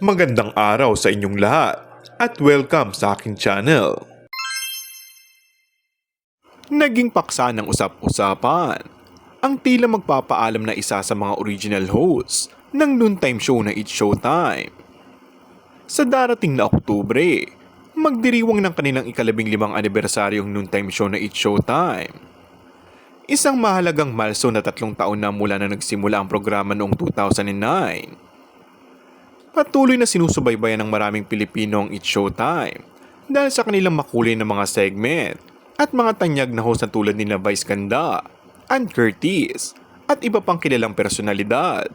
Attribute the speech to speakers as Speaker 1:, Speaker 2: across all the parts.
Speaker 1: Magandang araw sa inyong lahat at welcome sa aking channel. Naging paksa ng usap-usapan ang tila magpapaalam na isa sa mga original hosts ng noontime show na It's Showtime. Sa darating na Oktubre, magdiriwang ng kanilang ika-15 anibersaryong noontime show na It's Showtime. Isang mahalagang milestone na 3 taon na mula na nagsimula ang programa noong 2009. Patuloy na sinusubaybayan ng maraming Pilipino ang It's Showtime dahil sa kanilang makulay na mga segment at mga tanyag na host na tulad nila Vice Ganda, Ann Curtis at iba pang kilalang personalidad.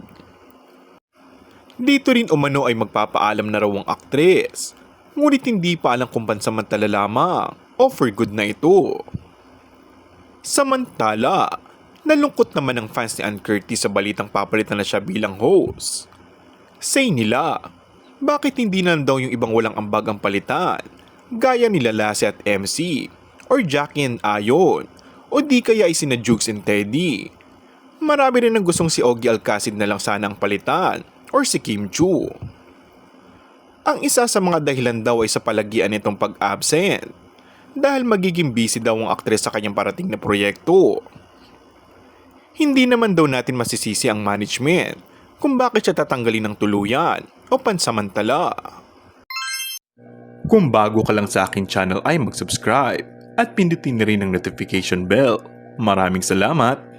Speaker 1: Dito rin umano ay magpapaalam na raw ang aktres, ngunit hindi pa alam kung pansamantala lamang o for good na ito. Samantala, nalungkot naman ang fans ni Ann Curtis sa balitang papalitan na siya bilang host. Say nila, bakit hindi na daw yung ibang walang ambag ang palitan, gaya nila Lassie at MC, or Jackie and Ayon, o di kaya ay sina Jukes and Teddy. Marami rin ang gustong si Ogie Alcacid na lang sana ang palitan, or si Kim Chiu. Ang isa sa mga dahilan daw ay sa palagian nitong pag-absent, dahil magiging busy daw ang aktres sa kanyang parating na proyekto. Hindi naman daw natin masisisi ang management kung bakit siya tatanggalin ng tuluyan o pansamantala. Kung bago ka lang sa aking channel ay mag-subscribe at pindutin na rin ang notification bell. Maraming salamat!